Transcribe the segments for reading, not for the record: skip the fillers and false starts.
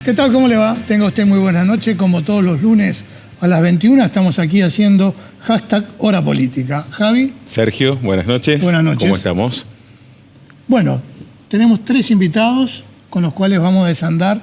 ¿Qué tal? ¿Cómo le va? Tenga usted muy buenas noches. Como todos los lunes a las 21 estamos aquí haciendo #Hora Política. Javi. Sergio, buenas noches. Buenas noches. ¿Cómo estamos? Bueno, tenemos 3 invitados con los cuales vamos a desandar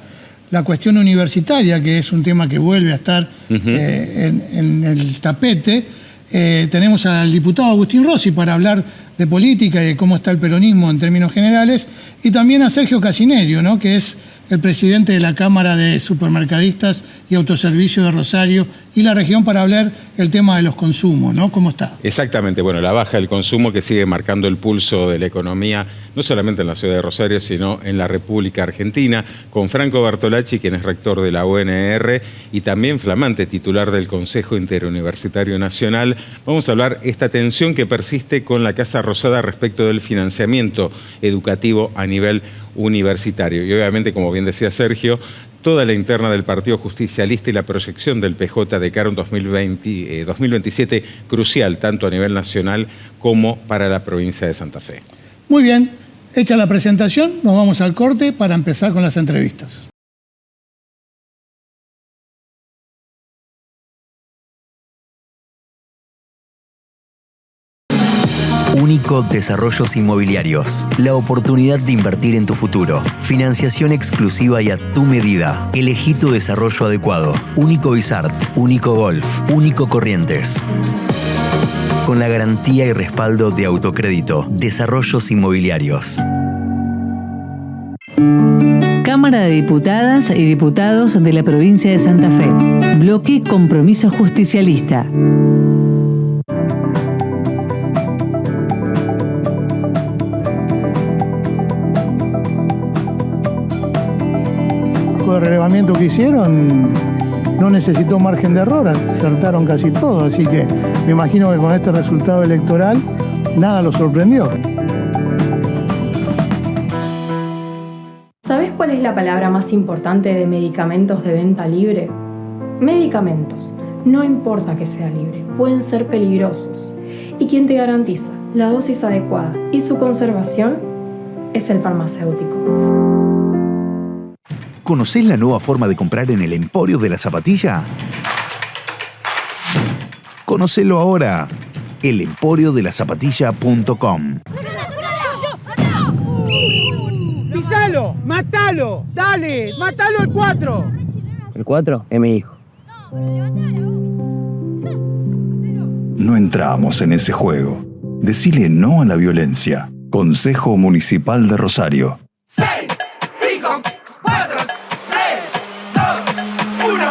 la cuestión universitaria, que es un tema que vuelve a estar en el tapete. Tenemos al diputado Agustín Rossi para hablar de política y de cómo está el peronismo en términos generales, y también a Sergio Casinerio, ¿no?, que es el presidente de la Cámara de Supermercadistas y Autoservicios de Rosario y la región, para hablar el tema de los consumos, ¿no? ¿Cómo está? Exactamente, bueno, la baja del consumo que sigue marcando el pulso de la economía, no solamente en la ciudad de Rosario, sino en la República Argentina, con Franco Bartolacci, quien es rector de la UNR y también flamante titular del Consejo Interuniversitario Nacional. Vamos a hablar esta tensión que persiste con la Casa Rosada respecto del financiamiento educativo a nivel universitario. Y obviamente, como bien decía Sergio, toda la interna del Partido Justicialista y la proyección del PJ de cara a un 2027 crucial, tanto a nivel nacional como para la provincia de Santa Fe. Muy bien, hecha la presentación, nos vamos al corte para empezar con las entrevistas. Único Desarrollos Inmobiliarios. La oportunidad de invertir en tu futuro. Financiación exclusiva y a tu medida. Elegí tu desarrollo adecuado. Único Bizart, Único Golf, Único Corrientes. Con la garantía y respaldo de Autocrédito. Desarrollos Inmobiliarios. Cámara de Diputadas y Diputados de la Provincia de Santa Fe. Bloque Compromiso Justicialista. De relevamiento que hicieron no necesitó margen de error, acertaron casi todo, así que me imagino que con este resultado electoral nada los sorprendió. ¿Sabés cuál es la palabra más importante de medicamentos de venta libre? Medicamentos. No importa que sea libre, pueden ser peligrosos. Y quien te garantiza la dosis adecuada y su conservación es el farmacéutico. ¿Conocés la nueva forma de comprar en el Emporio de la Zapatilla? Conocelo ahora. elemporiodelaZapatilla.com. ¡Pisalo! ¡Matalo! ¡Dale! ¡Matalo al 4! ¿El 4? Es mi hijo. No entramos en ese juego. Decile no a la violencia. Consejo Municipal de Rosario. 6, 5, 4, 3, 2, 1,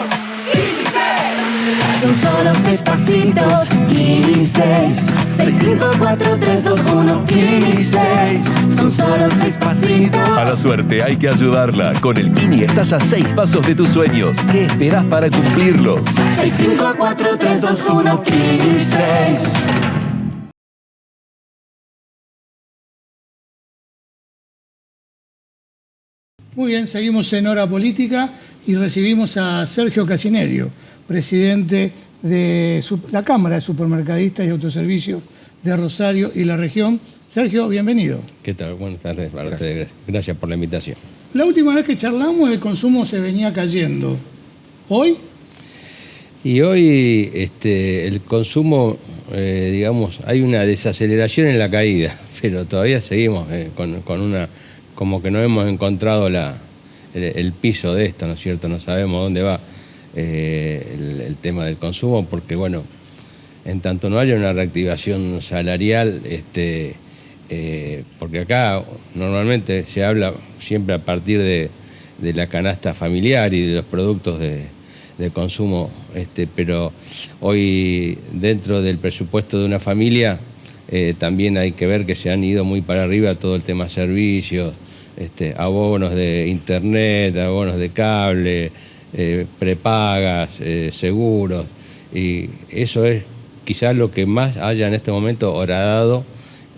¡Quimiseis! Son solo 6 pasitos, Quimiseis. 6, 5, 4, 3, 2, 1, Quimiseis. Son solo 6 pasitos. A la suerte hay que ayudarla. Con el Quini estás a 6 pasos de tus sueños. ¿Qué esperás para cumplirlos? 6, 5, 4, 3, 2, 1, Quimiseis. Muy bien, seguimos en Hora Política y recibimos a Sergio Casinerio, presidente de la Cámara de Supermercadistas y Autoservicios de Rosario y la región. Sergio, bienvenido. ¿Qué tal? Buenas tardes para ustedes. Gracias por la invitación. La última vez que charlamos, el consumo se venía cayendo. ¿Hoy? Y hoy el consumo, digamos, hay una desaceleración en la caída, pero todavía seguimos con una... como que no hemos encontrado el piso de esto, ¿no es cierto? No sabemos dónde va el tema del consumo, porque, bueno, en tanto no haya una reactivación salarial, porque acá normalmente se habla siempre a partir de la canasta familiar y de los productos de consumo, pero hoy dentro del presupuesto de una familia también hay que ver que se han ido muy para arriba todo el tema servicios, abonos de internet, abonos de cable, prepagas, seguros, y eso es quizás lo que más haya en este momento horadado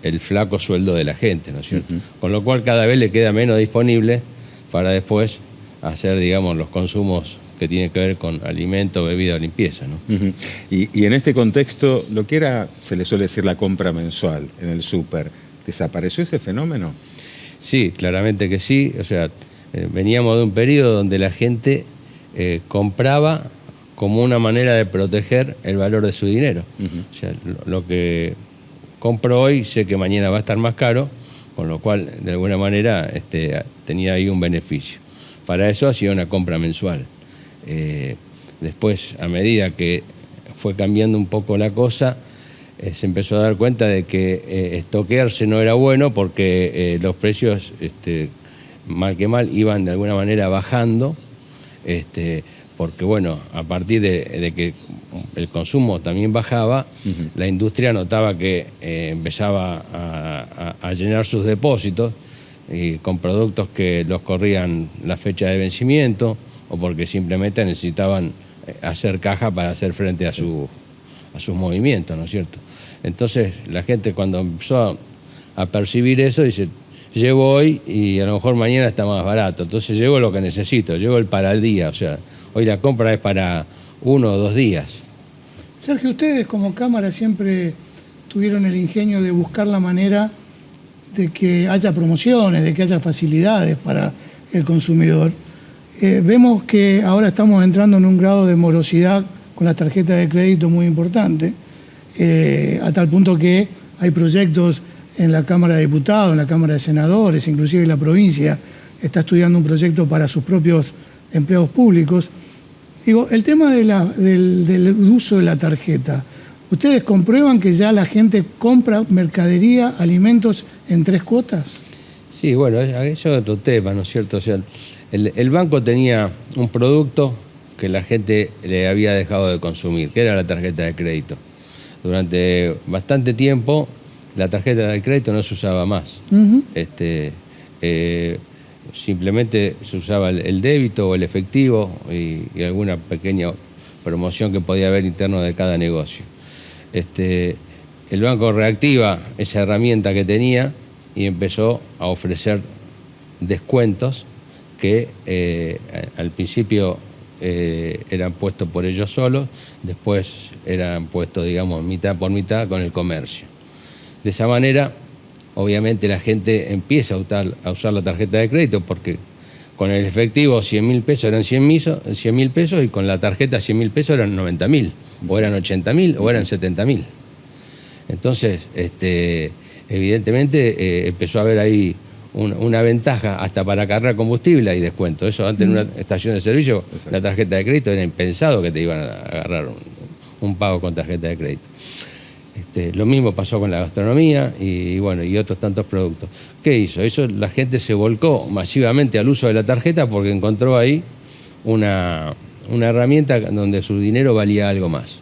el flaco sueldo de la gente, ¿no es cierto? Con lo cual cada vez le queda menos disponible para después hacer, digamos, los consumos que tienen que ver con alimento, bebida o limpieza, ¿no? Y en este contexto, lo que era, se le suele decir, la compra mensual en el súper, ¿desapareció ese fenómeno? Sí, claramente que sí. O sea, Veníamos de un periodo donde la gente compraba como una manera de proteger el valor de su dinero. O sea, lo que compro hoy sé que mañana va a estar más caro, con lo cual de alguna manera tenía ahí un beneficio. Para eso hacía una compra mensual. Después, a medida que fue cambiando un poco la cosa, se empezó a dar cuenta de que estoquearse no era bueno porque los precios, mal que mal, iban de alguna manera bajando, porque bueno, a partir de que el consumo también bajaba, la industria notaba que empezaba a llenar sus depósitos y con productos que los corrían la fecha de vencimiento o porque simplemente necesitaban hacer caja para hacer frente a sus movimientos, ¿no es cierto? Entonces la gente cuando empezó a percibir eso dice, llevo hoy y a lo mejor mañana está más barato, entonces llevo lo que necesito, llevo el para el día, o sea, hoy la compra es para 1 o 2 días. Sergio, ustedes como Cámara siempre tuvieron el ingenio de buscar la manera de que haya promociones, de que haya facilidades para el consumidor. Vemos que ahora estamos entrando en un grado de morosidad con las tarjetas de crédito muy importante, a tal punto que hay proyectos en la Cámara de Diputados, en la Cámara de Senadores, inclusive la provincia está estudiando un proyecto para sus propios empleados públicos. Digo, el tema del uso de la tarjeta, ¿ustedes comprueban que ya la gente compra mercadería, alimentos en 3 cuotas? Sí, bueno, eso es otro tema, ¿no es cierto? O sea, el banco tenía un producto que la gente le había dejado de consumir, que era la tarjeta de crédito. Durante bastante tiempo la tarjeta de crédito no se usaba más. Simplemente se usaba el débito o el efectivo y alguna pequeña promoción que podía haber interno de cada negocio. El banco reactiva esa herramienta que tenía y empezó a ofrecer descuentos que al principio eran puestos por ellos solos, después eran puestos, digamos, mitad por mitad con el comercio. De esa manera, obviamente la gente empieza a usar la tarjeta de crédito porque con el efectivo 100.000 pesos eran 100.000 pesos y con la tarjeta 100.000 pesos eran 90.000, o eran 80.000 o eran 70.000. Entonces, evidentemente empezó a haber ahí una ventaja hasta para cargar combustible y descuento. Eso antes en una estación de servicio, la tarjeta de crédito era impensado que te iban a agarrar un pago con tarjeta de crédito. Lo mismo pasó con la gastronomía y bueno, y otros tantos productos. ¿Qué hizo? Eso la gente se volcó masivamente al uso de la tarjeta porque encontró ahí una herramienta donde su dinero valía algo más.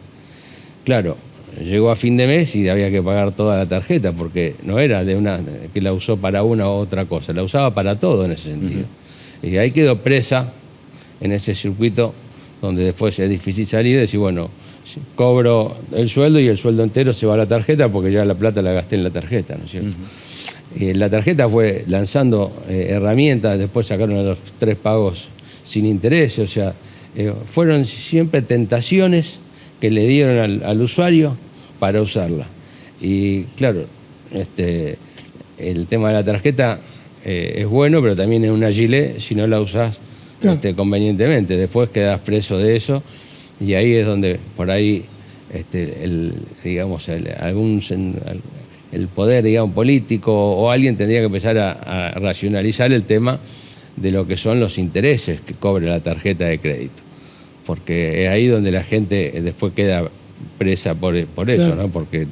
Claro, llegó a fin de mes y había que pagar toda la tarjeta porque no era que la usó para una u otra cosa, la usaba para todo en ese sentido. Y ahí quedó presa en ese circuito donde después es difícil salir y decir, bueno, cobro el sueldo y el sueldo entero se va a la tarjeta porque ya la plata la gasté en la tarjeta, ¿no es cierto? La tarjeta fue lanzando herramientas, después sacaron los 3 pagos sin interés, o sea, fueron siempre tentaciones que le dieron al usuario para usarla. Y claro, el tema de la tarjeta es bueno, pero también es una gilet si no la usás convenientemente. Después quedás preso de eso y ahí es donde por ahí el poder, digamos, político o alguien tendría que empezar a racionalizar el tema de lo que son los intereses que cobra la tarjeta de crédito. Porque es ahí donde la gente después queda presa por eso, ¿no? Porque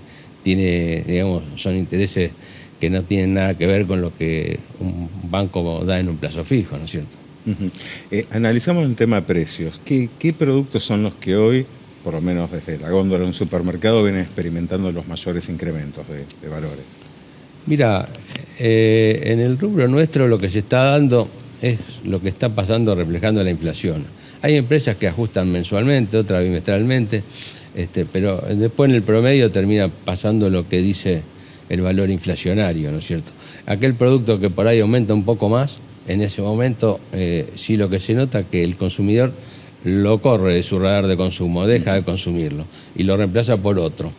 son intereses que no tienen nada que ver con lo que un banco da en un plazo fijo, ¿no es cierto? Analizamos el tema de precios. ¿Qué productos son los que hoy, por lo menos desde la góndola de un supermercado, vienen experimentando los mayores incrementos de valores? Mira, en el rubro nuestro lo que se está dando es lo que está pasando reflejando la inflación. Hay empresas que ajustan mensualmente, otras bimestralmente, pero después en el promedio termina pasando lo que dice el valor inflacionario, ¿no es cierto? Aquel producto que por ahí aumenta un poco más, en ese momento sí lo que se nota que el consumidor lo corre de su radar de consumo, deja de consumirlo y lo reemplaza por otro,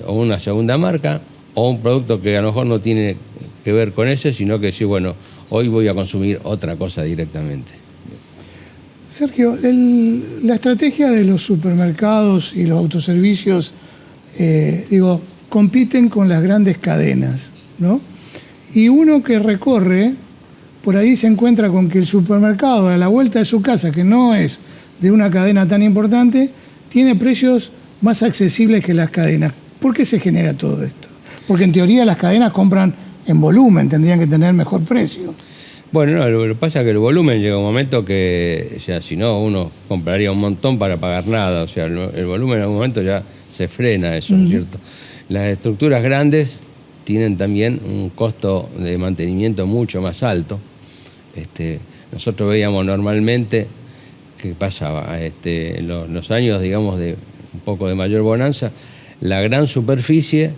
o una segunda marca o un producto que a lo mejor no tiene que ver con ese, sino que sí, bueno, hoy voy a consumir otra cosa directamente. Sergio, la estrategia de los supermercados y los autoservicios, compiten con las grandes cadenas, ¿no? Y uno que recorre, por ahí se encuentra con que el supermercado a la vuelta de su casa, que no es de una cadena tan importante, tiene precios más accesibles que las cadenas. ¿Por qué se genera todo esto? Porque en teoría las cadenas compran en volumen, tendrían que tener mejor precio. Bueno, no, lo que pasa es que el volumen llega un momento que, o sea, si no, uno compraría un montón para pagar nada. O sea, el volumen en algún momento ya se frena eso, ¿no es cierto? Las estructuras grandes tienen también un costo de mantenimiento mucho más alto. Nosotros veíamos normalmente que pasaba en los años, digamos, de un poco de mayor bonanza, la gran superficie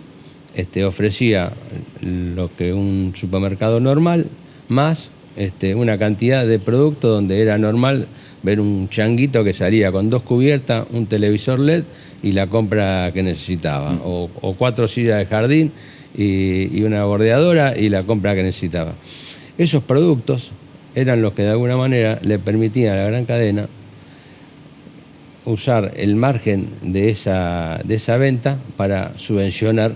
ofrecía lo que un supermercado normal, más una cantidad de productos donde era normal ver un changuito que salía con 2 cubiertas, un televisor LED y la compra que necesitaba, o 4 sillas de jardín y una bordeadora y la compra que necesitaba. Esos productos eran los que de alguna manera le permitían a la gran cadena usar el margen de esa venta para subvencionar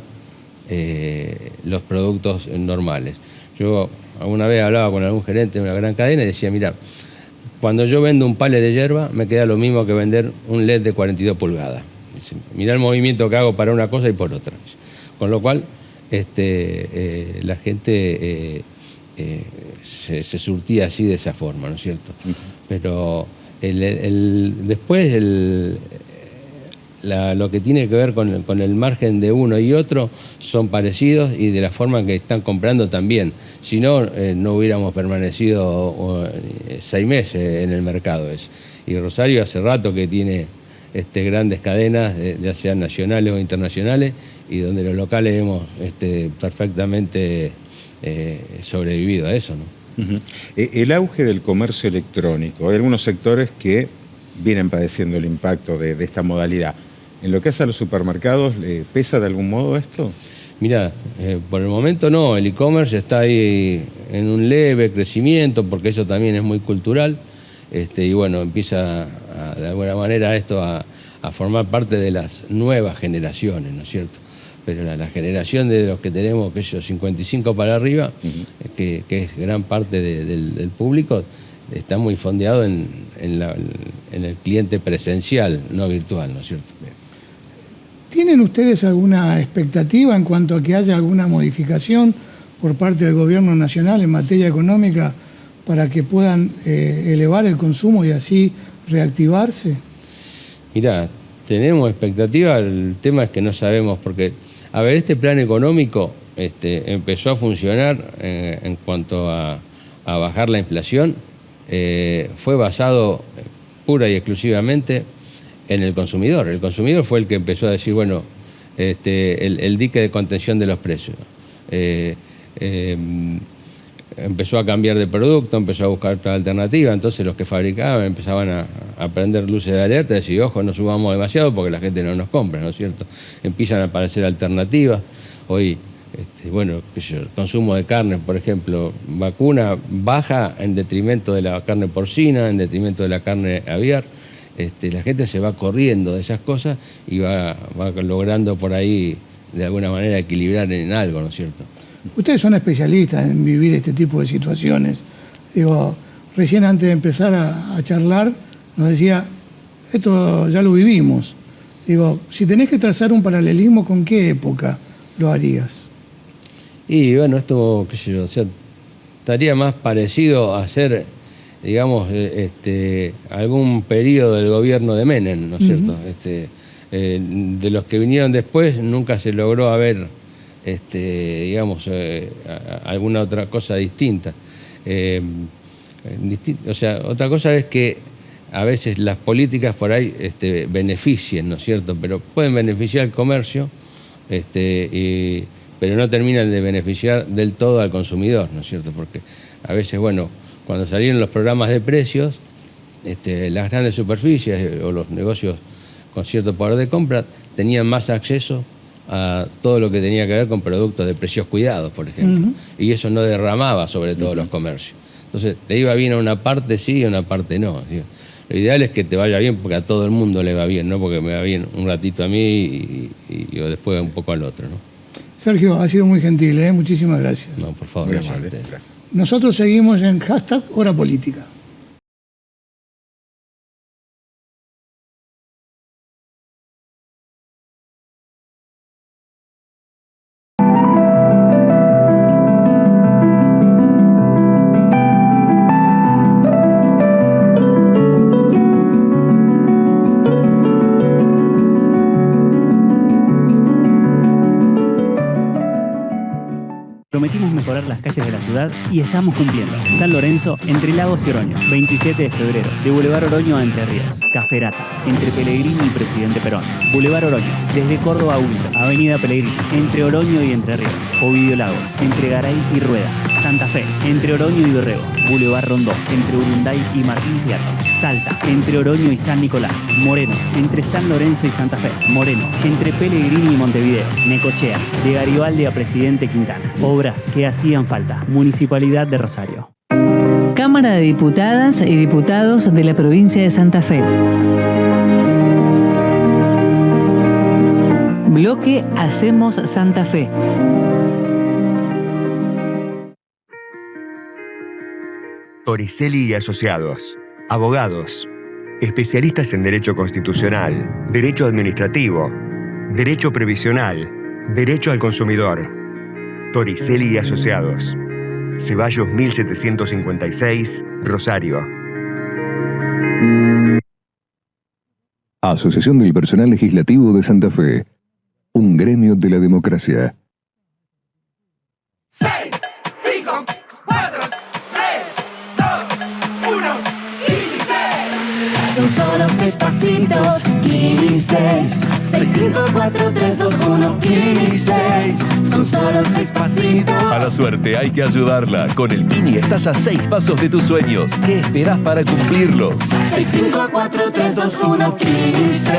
los productos normales. Yo alguna vez hablaba con algún gerente de una gran cadena y decía, mira, cuando yo vendo un pallet de yerba me queda lo mismo que vender un LED de 42 pulgadas. Dice, mirá el movimiento que hago para una cosa y por otra. Con lo cual, la gente se surtía así de esa forma, ¿no es cierto? Pero después lo que tiene que ver con el margen de uno y otro son parecidos y de la forma en que están comprando también. Si no, no hubiéramos permanecido 6 meses en el mercado. Y Rosario hace rato que tiene grandes cadenas, ya sean nacionales o internacionales, y donde los locales hemos perfectamente sobrevivido a eso, ¿no? El auge del comercio electrónico. Hay algunos sectores que vienen padeciendo el impacto de esta modalidad. ¿En lo que hace a los supermercados, pesa de algún modo esto? Mirá, por el momento no, el e-commerce está ahí en un leve crecimiento, porque eso también es muy cultural, y bueno, empieza de alguna manera esto a formar parte de las nuevas generaciones, ¿no es cierto? Pero la generación de los que tenemos, que ellos 55 para arriba, que es gran parte del público, está muy fondeado en el cliente presencial, no virtual, ¿no es cierto? ¿Tienen ustedes alguna expectativa en cuanto a que haya alguna modificación por parte del gobierno nacional en materia económica para que puedan elevar el consumo y así reactivarse? Mirá, tenemos expectativa, el tema es que no sabemos, porque, a ver, este plan económico empezó a funcionar en cuanto a bajar la inflación, fue basado pura y exclusivamente en el consumidor. El consumidor fue el que empezó a decir, bueno, el dique de contención de los precios. Empezó a cambiar de producto, empezó a buscar otra alternativa, entonces los que fabricaban empezaban a prender luces de alerta y decir, ojo, no subamos demasiado porque la gente no nos compra, ¿no es cierto? Empiezan a aparecer alternativas. Hoy, bueno, el consumo de carne, por ejemplo, vacuna baja en detrimento de la carne porcina, en detrimento de la carne aviar. La gente se va corriendo de esas cosas y va logrando por ahí de alguna manera equilibrar en algo, ¿no es cierto? Ustedes son especialistas en vivir este tipo de situaciones. Digo, recién antes de empezar a charlar, nos decía, esto ya lo vivimos. Digo, si tenés que trazar un paralelismo, ¿con qué época lo harías? Y bueno, esto, qué sé yo, o sea, estaría más parecido a ser, digamos, algún periodo del gobierno de Menem, ¿no es cierto? De los que vinieron después nunca se logró haber, digamos, alguna otra cosa distinta. O sea, otra cosa es que a veces las políticas por ahí beneficien, ¿no es cierto? Pero pueden beneficiar al comercio, pero no terminan de beneficiar del todo al consumidor, ¿no es cierto? Porque a veces, bueno, cuando salieron los programas de precios, las grandes superficies o los negocios con cierto poder de compra tenían más acceso a todo lo que tenía que ver con productos de precios cuidados, por ejemplo. Y eso no derramaba sobre todos los comercios. Entonces, le iba bien a una parte sí y a una parte no. Lo ideal es que te vaya bien porque a todo el mundo le va bien, no porque me va bien un ratito a mí y yo después un poco al otro, ¿no? Sergio, ha sido muy gentil, ¿eh? Muchísimas gracias. No, por favor, Muy amable, gracias. Nosotros seguimos en #Hora Política. Prometimos mejorar las calles de la ciudad y estamos cumpliendo. San Lorenzo, entre Lagos y Oroño, 27 de febrero. De Boulevard Oroño a Entre Ríos. Caferata, entre Pellegrini y Presidente Perón. Boulevard Oroño, desde Córdoba a Huila. Avenida Pellegrini, entre Oroño y Entre Ríos. Ovidio Lagos, entre Garay y Rueda. Santa Fe, entre Oroño y Dorrego. Boulevard Rondó, entre Urunday y Martín Fierro. Salta, entre Oroño y San Nicolás. Moreno, entre San Lorenzo y Santa Fe. Moreno, entre Pellegrini y Montevideo. Necochea, de Garibaldi a Presidente Quintana. Obras que hacían falta. Municipalidad de Rosario. Cámara de Diputadas y Diputados de la Provincia de Santa Fe. Bloque Hacemos Santa Fe. Torricelli y Asociados. Abogados. Especialistas en Derecho Constitucional, Derecho Administrativo, Derecho Previsional, Derecho al Consumidor. Torricelli y Asociados. Ceballos 1756, Rosario. Asociación del Personal Legislativo de Santa Fe. Un gremio de la democracia. 6, 5, 4, 3, 2, 1, 15. Son solo 6 pasitos, 15. 6, 5, 4, 3, 2, 1, 15. Son solo 6 pasitos. A la suerte hay que ayudarla. Con el Kini estás a 6 pasos de tus sueños. ¿Qué esperás para cumplirlos? 6, 5, 4, 3, 2, 1, 15.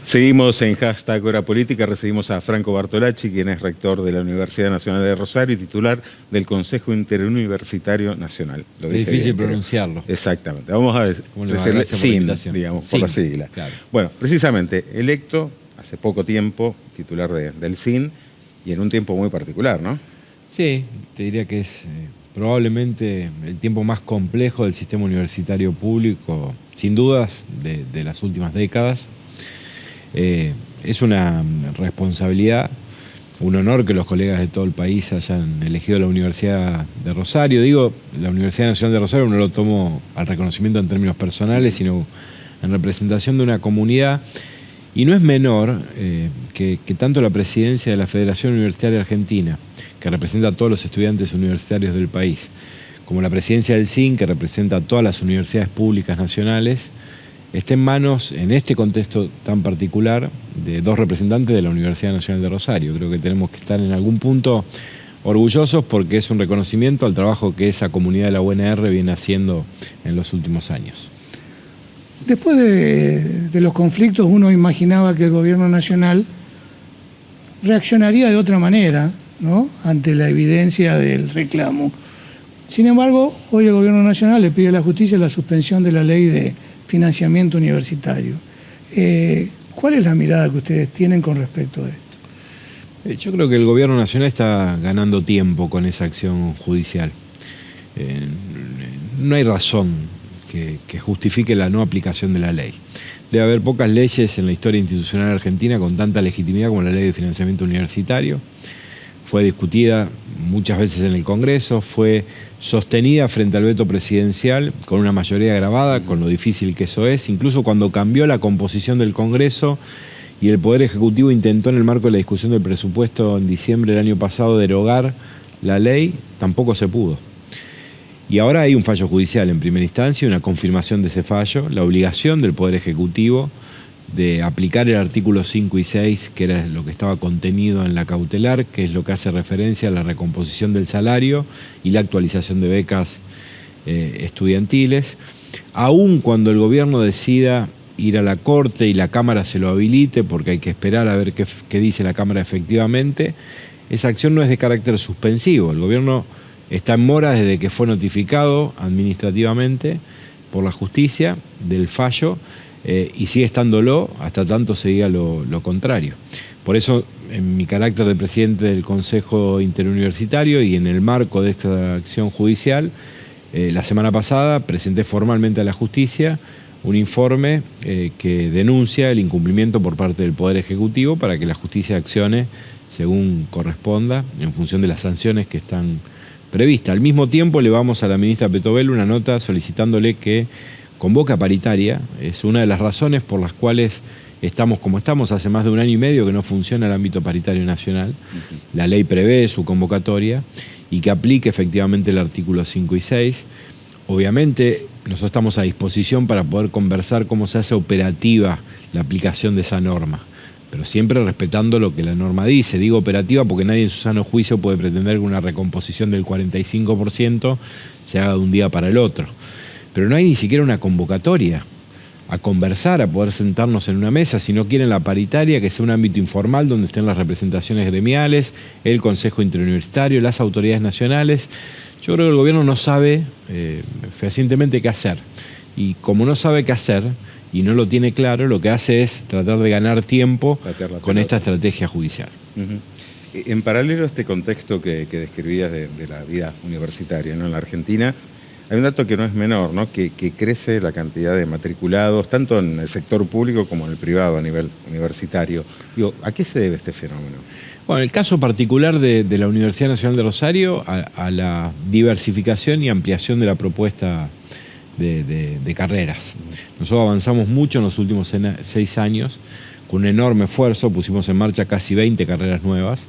Seguimos en #Hora Política. Recibimos a Franco Bartolacci, quien es rector de la Universidad Nacional de Rosario y titular del Consejo Interuniversitario Nacional. Lo dije difícil bien, pronunciarlo. Exactamente. Vamos a decirle SIN, digamos, por la sigla. Claro. Bueno, precisamente, electo hace poco tiempo, titular del SIN, y en un tiempo muy particular, ¿no? Sí, te diría que es probablemente el tiempo más complejo del sistema universitario público, sin dudas, de las últimas décadas. Es una responsabilidad, un honor que los colegas de todo el país hayan elegido la Universidad de Rosario. Digo, la Universidad Nacional de Rosario no lo tomo al reconocimiento en términos personales, sino en representación de una comunidad. Y no es menor que tanto la presidencia de la Federación Universitaria Argentina, que representa a todos los estudiantes universitarios del país, como la presidencia del SIN, que representa a todas las universidades públicas nacionales, esté en manos, en este contexto tan particular, de 2 representantes de la Universidad Nacional de Rosario. Creo que tenemos que estar en algún punto orgullosos porque es un reconocimiento al trabajo que esa comunidad de la UNR viene haciendo en los últimos años. Después de los conflictos, uno imaginaba que el gobierno nacional reaccionaría de otra manera, ¿no?, ante la evidencia del reclamo. Sin embargo, hoy el gobierno nacional le pide a la justicia la suspensión de la ley de financiamiento universitario. ¿Cuál es la mirada que ustedes tienen con respecto a esto? Yo creo que el gobierno nacional está ganando tiempo con esa acción judicial. No hay razón que justifique la no aplicación de la ley. Debe haber pocas leyes en la historia institucional argentina con tanta legitimidad como la ley de financiamiento universitario. Fue discutida muchas veces en el Congreso, fue sostenida frente al veto presidencial con una mayoría agravada, con lo difícil que eso es. Incluso cuando cambió la composición del Congreso y el Poder Ejecutivo intentó en el marco de la discusión del presupuesto en diciembre del año pasado derogar la ley, tampoco se pudo. Y ahora hay un fallo judicial en primera instancia, una confirmación de ese fallo, la obligación del Poder Ejecutivo de aplicar el artículo 5 y 6, que era lo que estaba contenido en la cautelar, que es lo que hace referencia a la recomposición del salario y la actualización de becas estudiantiles. Aún cuando el gobierno decida ir a la Corte y la Cámara se lo habilite, porque hay que esperar a ver qué dice la Cámara efectivamente, esa acción no es de carácter suspensivo. El gobierno está en mora desde que fue notificado administrativamente por la justicia del fallo y sigue estándolo hasta tanto se diga lo contrario. Por eso, en mi carácter de presidente del Consejo Interuniversitario y en el marco de esta acción judicial, la semana pasada presenté formalmente a la justicia un informe que denuncia el incumplimiento por parte del Poder Ejecutivo para que la justicia accione según corresponda en función de las sanciones que están previstas. Al mismo tiempo le vamos a la ministra Petovelo una nota solicitándole que convoque a paritaria. Es una de las razones por las cuales estamos como estamos. Hace más de 1 año y medio que no funciona el ámbito paritario nacional. La ley prevé su convocatoria y que aplique efectivamente el artículo 5 y 6. Obviamente nosotros estamos a disposición para poder conversar cómo se hace operativa la aplicación de esa norma, pero siempre respetando lo que la norma dice. Digo operativa porque nadie en su sano juicio puede pretender que una recomposición del 45% se haga de un día para el otro. Pero no hay ni siquiera una convocatoria a conversar, a poder sentarnos en una mesa. Si no quieren la paritaria, que sea un ámbito informal donde estén las representaciones gremiales, el Consejo Interuniversitario, las autoridades nacionales. Yo creo que el gobierno no sabe fehacientemente qué hacer. Y como no sabe qué hacer y no lo tiene claro, lo que hace es tratar de ganar tiempo con esta estrategia judicial. En paralelo a este contexto que describías de la vida universitaria, ¿no?, en la Argentina, hay un dato que no es menor, ¿no?, que crece la cantidad de matriculados, tanto en el sector público como en el privado a nivel universitario. Digo, ¿a qué se debe este fenómeno? Bueno, el caso particular de la Universidad Nacional de Rosario, a la diversificación y ampliación de la propuesta de carreras. Nosotros avanzamos mucho en los últimos 6 años, con un enorme esfuerzo, pusimos en marcha casi 20 carreras nuevas.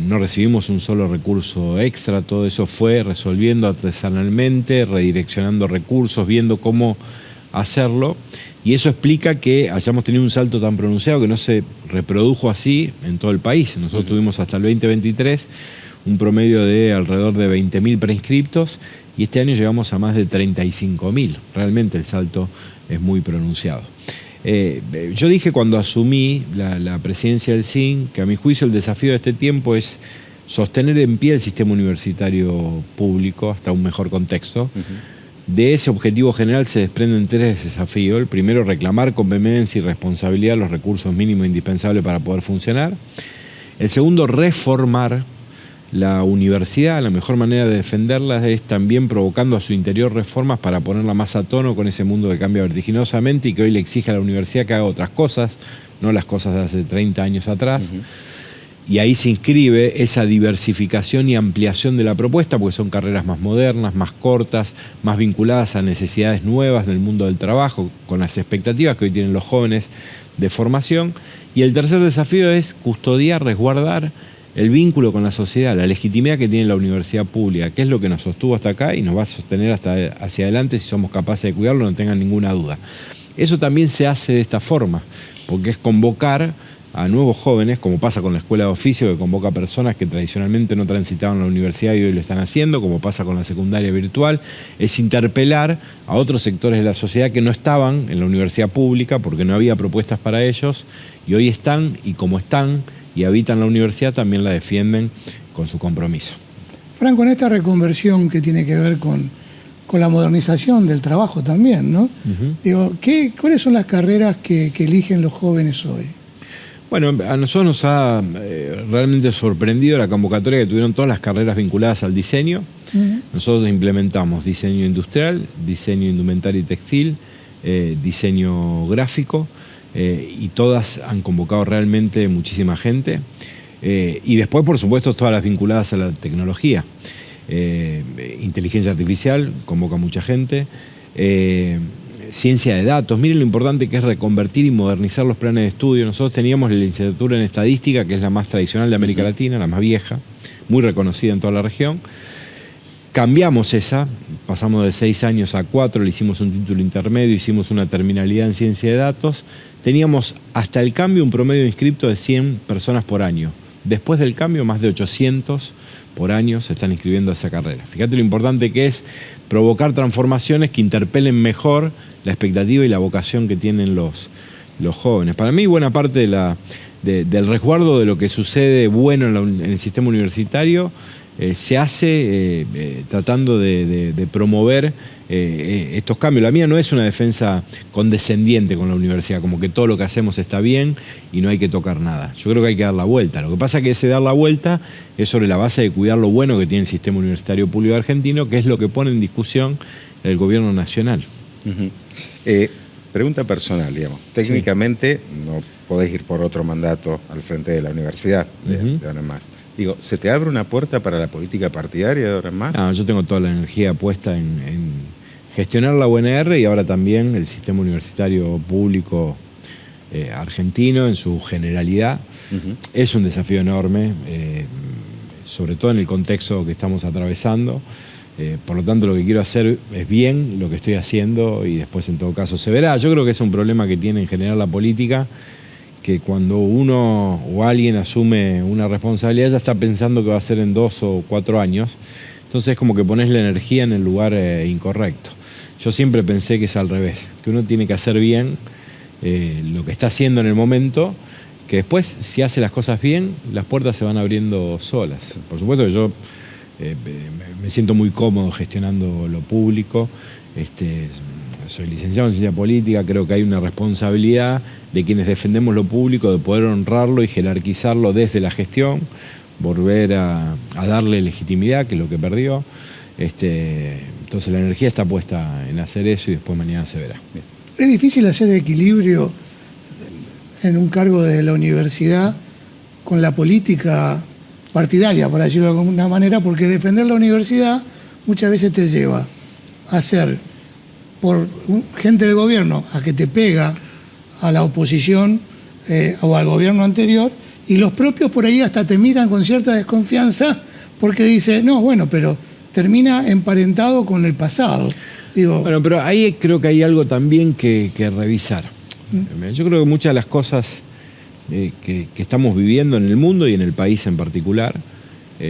No recibimos un solo recurso extra, todo eso fue resolviendo artesanalmente, redireccionando recursos, viendo cómo hacerlo, y eso explica que hayamos tenido un salto tan pronunciado que no se reprodujo así en todo el país. Nosotros tuvimos hasta el 2023 un promedio de alrededor de 20.000 preinscriptos y este año llegamos a más de 35.000. Realmente el salto es muy pronunciado. Yo dije cuando asumí la presidencia del CIN que a mi juicio el desafío de este tiempo es sostener en pie el sistema universitario público hasta un mejor contexto. De ese objetivo general se desprenden 3 desafíos. El primero, reclamar con vehemencia y responsabilidad los recursos mínimos indispensables para poder funcionar. El segundo, reformar la universidad. La mejor manera de defenderla es también provocando a su interior reformas para ponerla más a tono con ese mundo que cambia vertiginosamente y que hoy le exige a la universidad que haga otras cosas, no las cosas de hace 30 años atrás. Y ahí se inscribe esa diversificación y ampliación de la propuesta, porque son carreras más modernas, más cortas, más vinculadas a necesidades nuevas del mundo del trabajo, con las expectativas que hoy tienen los jóvenes de formación. Y el tercer desafío es custodiar, resguardar el vínculo con la sociedad, la legitimidad que tiene la universidad pública, que es lo que nos sostuvo hasta acá y nos va a sostener hasta hacia adelante si somos capaces de cuidarlo, no tengan ninguna duda. Eso también se hace de esta forma, porque es convocar a nuevos jóvenes, como pasa con la Escuela de Oficio, que convoca a personas que tradicionalmente no transitaban la universidad y hoy lo están haciendo, como pasa con la secundaria virtual, es interpelar a otros sectores de la sociedad que no estaban en la universidad pública porque no había propuestas para ellos, y hoy están, y como están y habitan la universidad, también la defienden con su compromiso. Franco, en esta reconversión que tiene que ver con la modernización del trabajo también, ¿no? Digo, ¿cuáles son las carreras que eligen los jóvenes hoy? Bueno, a nosotros nos ha realmente sorprendido la convocatoria que tuvieron todas las carreras vinculadas al diseño. Nosotros implementamos diseño industrial, diseño indumentario y textil, diseño gráfico, y todas han convocado realmente muchísima gente. Y después, por supuesto, todas las vinculadas a la tecnología. Inteligencia artificial convoca mucha gente. Ciencia de datos. Miren lo importante que es reconvertir y modernizar los planes de estudio. Nosotros teníamos la licenciatura en estadística, que es la más tradicional de América Latina, la más vieja, muy reconocida en toda la región. Cambiamos esa, pasamos de 6 años a 4, le hicimos un título intermedio, hicimos una terminalidad en ciencia de datos. Teníamos hasta el cambio un promedio de inscriptos de 100 personas por año. Después del cambio, más de 800 por año se están inscribiendo a esa carrera. Fíjate lo importante que es provocar transformaciones que interpelen mejor la expectativa y la vocación que tienen los jóvenes. Para mí, buena parte del resguardo de lo que sucede bueno en el sistema universitario se hace tratando de promover estos cambios. La mía no es una defensa condescendiente con la universidad, como que todo lo que hacemos está bien y no hay que tocar nada. Yo creo que hay que dar la vuelta. Lo que pasa es que ese dar la vuelta es sobre la base de cuidar lo bueno que tiene el sistema universitario público argentino, que es lo que pone en discusión el gobierno nacional. Pregunta personal, digamos. Técnicamente no podés ir por otro mandato al frente de la universidad de ahora en más. Digo, ¿se te abre una puerta para la política partidaria de ahora en más? No, yo tengo toda la energía puesta en gestionar la UNR y ahora también el sistema universitario público argentino en su generalidad. Es un desafío enorme, sobre todo en el contexto que estamos atravesando. Por lo tanto, lo que quiero hacer es bien lo que estoy haciendo y después en todo caso se verá. Yo creo que es un problema que tiene en general la política, que cuando uno o alguien asume una responsabilidad ya está pensando que va a ser en 2 o 4 años. Entonces es como que pones la energía en el lugar incorrecto. Yo siempre pensé que es al revés, que uno tiene que hacer bien lo que está haciendo en el momento, que después, si hace las cosas bien, las puertas se van abriendo solas. Por supuesto que yo me siento muy cómodo gestionando lo público. Soy licenciado en ciencia política, creo que hay una responsabilidad de quienes defendemos lo público de poder honrarlo y jerarquizarlo desde la gestión, volver a darle legitimidad, que es lo que perdió. Entonces la energía está puesta en hacer eso y después mañana se verá. Es difícil hacer equilibrio en un cargo de la universidad con la política partidaria, por decirlo de alguna manera, porque defender la universidad muchas veces te lleva a ser, por gente del gobierno, a que te pega a la oposición o al gobierno anterior, y los propios por ahí hasta te miran con cierta desconfianza porque dice, no, bueno, pero termina emparentado con el pasado. Digo, bueno, pero ahí creo que hay algo también que revisar. Yo creo que muchas de las cosas que estamos viviendo en el mundo y en el país en particular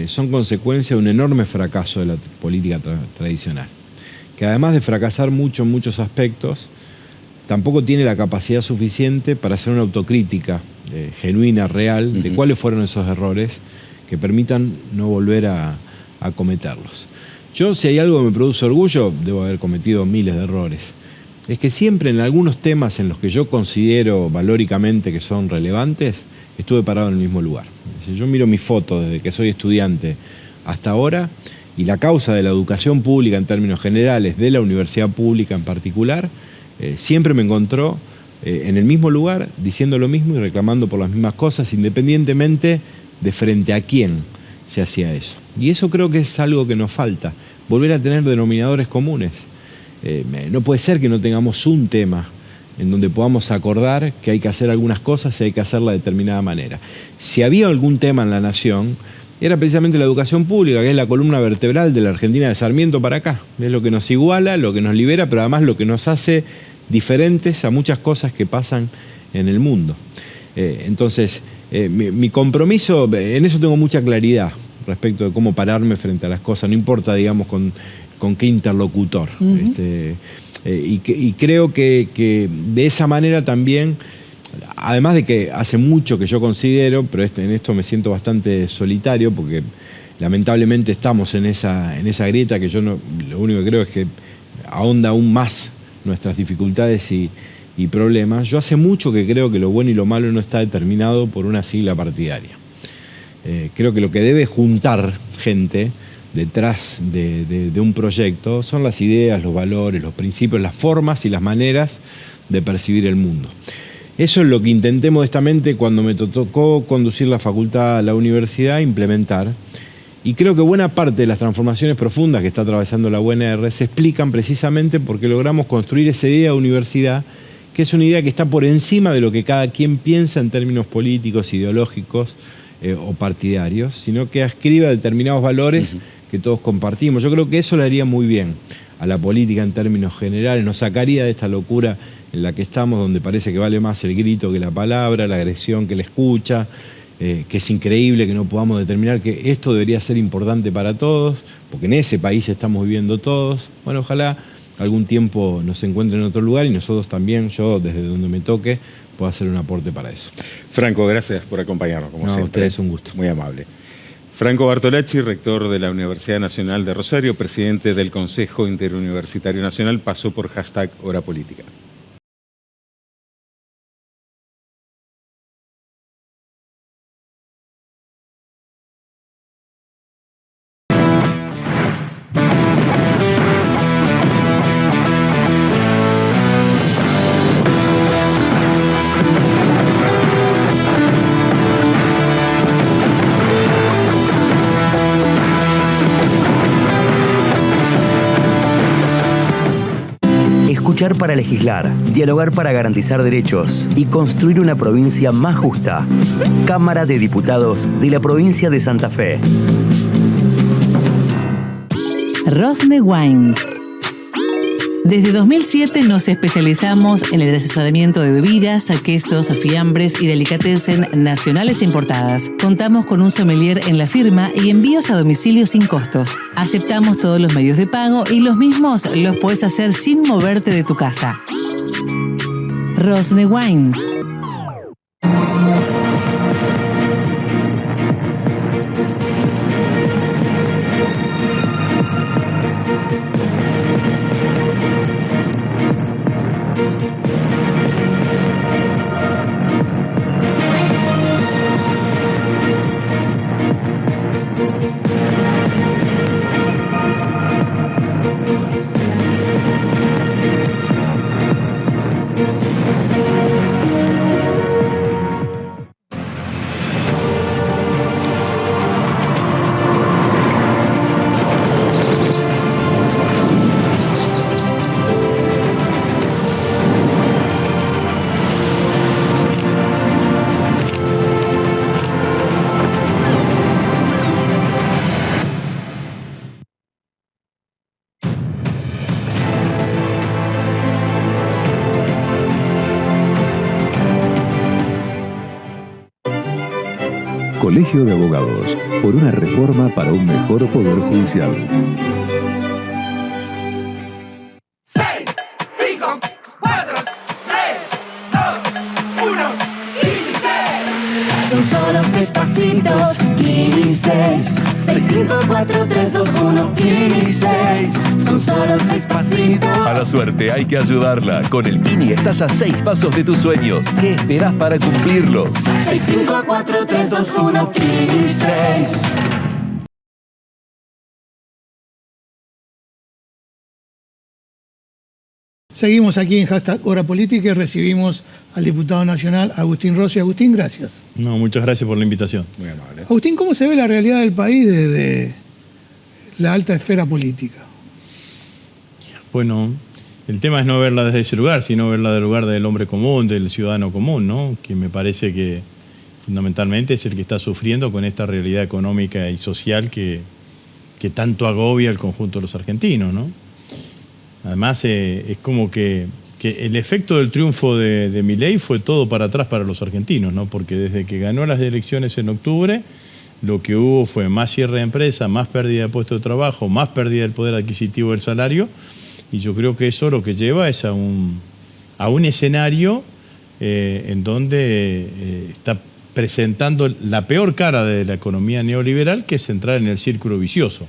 son consecuencia de un enorme fracaso de la política tradicional, que además de fracasar mucho en muchos aspectos, tampoco tiene la capacidad suficiente para hacer una autocrítica genuina, real, de cuáles fueron esos errores que permitan no volver a cometerlos. Yo, si hay algo que me produce orgullo, debo haber cometido miles de errores, es que siempre en algunos temas en los que yo considero valóricamente que son relevantes, estuve parado en el mismo lugar. Si yo miro mi foto desde que soy estudiante hasta ahora, y la causa de la educación pública en términos generales, de la universidad pública en particular, siempre me encontró en el mismo lugar, diciendo lo mismo y reclamando por las mismas cosas, independientemente de frente a quién se hacía eso. Y eso creo que es algo que nos falta, volver a tener denominadores comunes. No puede ser que no tengamos un tema en donde podamos acordar que hay que hacer algunas cosas y hay que hacerla de determinada manera. Si había algún tema en la nación, era precisamente la educación pública, que es la columna vertebral de la Argentina de Sarmiento para acá. Es lo que nos iguala, lo que nos libera, pero además lo que nos hace diferentes a muchas cosas que pasan en el mundo. Entonces, mi compromiso, en eso tengo mucha claridad respecto de cómo pararme frente a las cosas, no importa, digamos, con qué interlocutor. Y creo que de esa manera también, además de que hace mucho que yo considero, pero en esto me siento bastante solitario, porque lamentablemente estamos en esa grieta que yo lo único que creo es que ahonda aún más nuestras dificultades y problemas. Yo hace mucho que creo que lo bueno y lo malo no está determinado por una sigla partidaria. Creo que lo que debe juntar gente detrás de un proyecto son las ideas, los valores, los principios, las formas y las maneras de percibir el mundo. Eso es lo que intenté modestamente cuando me tocó conducir la facultad a la universidad implementar. Y creo que buena parte de las transformaciones profundas que está atravesando la UNR se explican precisamente porque logramos construir esa idea de universidad, que es una idea que está por encima de lo que cada quien piensa en términos políticos, ideológicos o partidarios, sino que ascribe a determinados valores que todos compartimos. Yo creo que eso le haría muy bien a la política en términos generales, nos sacaría de esta locura en la que estamos, donde parece que vale más el grito que la palabra, la agresión que la escucha, que es increíble que no podamos determinar que esto debería ser importante para todos, porque en ese país estamos viviendo todos. Bueno, ojalá algún tiempo nos encuentre en otro lugar y nosotros también, yo desde donde me toque, pueda hacer un aporte para eso. Franco, gracias por acompañarnos, como siempre. A ustedes un gusto. Muy amable. Franco Bartolacci, rector de la Universidad Nacional de Rosario, presidente del Consejo Interuniversitario Nacional, pasó por #HoraPolítica. Escuchar para legislar, dialogar para garantizar derechos y construir una provincia más justa. Cámara de Diputados de la provincia de Santa Fe. Rosne Wines. Desde 2007 nos especializamos en el asesoramiento de bebidas, quesos, fiambres y delicatessen nacionales e importadas. Contamos con un sommelier en la firma y envíos a domicilio sin costos. Aceptamos todos los medios de pago y los mismos los puedes hacer sin moverte de tu casa. Rosne Wines. Colegio de Abogados, por una reforma para un mejor poder judicial. 6, 5, 4, 3, 2, 1, ¡inicie! Son solo 6 pasitos, 15. 6, 5, 4, 3, 2, 1, 15. Son solo 6 pasitos. A la suerte hay que ayudarla. Con el Kini estás a 6 pasos de tus sueños. ¿Qué esperás para cumplirlos? 6, 5, 4, 3, 2, 1, 15. Seguimos aquí en #HoraPolítica y recibimos al diputado nacional Agustín Rossi. Agustín, gracias. No, muchas gracias por la invitación. Muy amable. Agustín, ¿cómo se ve la realidad del país desde la alta esfera política? Bueno, el tema es no verla desde ese lugar, sino verla del lugar del hombre común, del ciudadano común, ¿no? Que me parece que fundamentalmente es el que está sufriendo con esta realidad económica y social que tanto agobia al conjunto de los argentinos, ¿no? Además, es como que el efecto del triunfo de Milei fue todo para atrás para los argentinos, ¿no? Porque desde que ganó las elecciones en octubre, lo que hubo fue más cierre de empresas, más pérdida de puestos de trabajo, más pérdida del poder adquisitivo del salario, y yo creo que eso lo que lleva es a un escenario en donde está presentando la peor cara de la economía neoliberal, que es entrar en el círculo vicioso.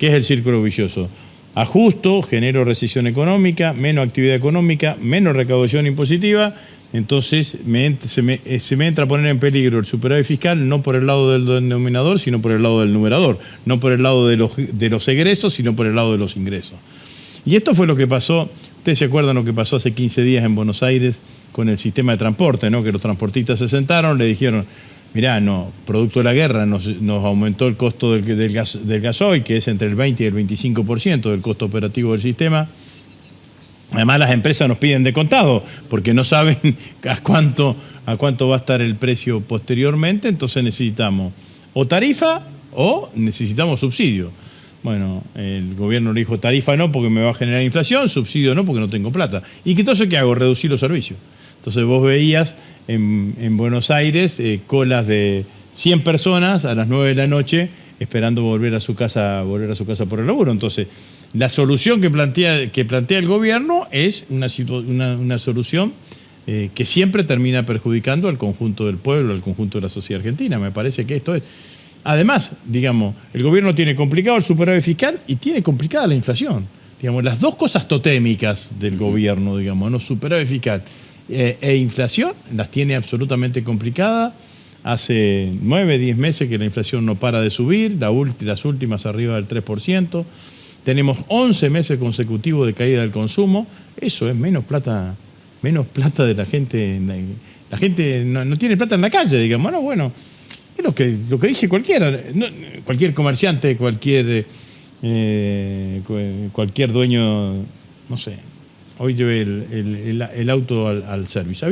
¿Qué es el círculo vicioso? Ajusto, genero recesión económica, menos actividad económica, menos recaudación impositiva, entonces se me entra a poner en peligro el superávit fiscal, no por el lado del denominador, sino por el lado del numerador, no por el lado de los egresos, sino por el lado de los ingresos. Y esto fue lo que pasó, ustedes se acuerdan lo que pasó hace 15 días en Buenos Aires con el sistema de transporte, ¿no? Que los transportistas se sentaron, le dijeron, mirá, no, producto de la guerra nos aumentó el costo del gasoil, que es entre el 20 y el 25% del costo operativo del sistema. Además, las empresas nos piden de contado, porque no saben a cuánto va a estar el precio posteriormente, entonces necesitamos o tarifa o necesitamos subsidio. Bueno, el gobierno le dijo tarifa no porque me va a generar inflación, subsidio no porque no tengo plata. ¿Y entonces qué hago? Reducir los servicios. Entonces vos veías en Buenos Aires colas de 100 personas a las 9 de la noche esperando volver a su casa por el laburo. Entonces, la solución que plantea el gobierno es una solución que siempre termina perjudicando al conjunto del pueblo, al conjunto de la sociedad argentina. Me parece que esto es... Además, digamos, el gobierno tiene complicado el superávit fiscal y tiene complicada la inflación. Digamos, las dos cosas totémicas del gobierno, digamos, ¿no? Superávit fiscal e inflación, las tiene absolutamente complicadas. Hace 9, 10 meses que la inflación no para de subir, las últimas arriba del 3%. Tenemos 11 meses consecutivos de caída del consumo. Eso es menos plata de la gente. La gente no tiene plata en la calle, digamos. No, bueno, es lo que dice cualquiera. Cualquier comerciante, cualquier dueño, no sé. Hoy llevé el auto al service.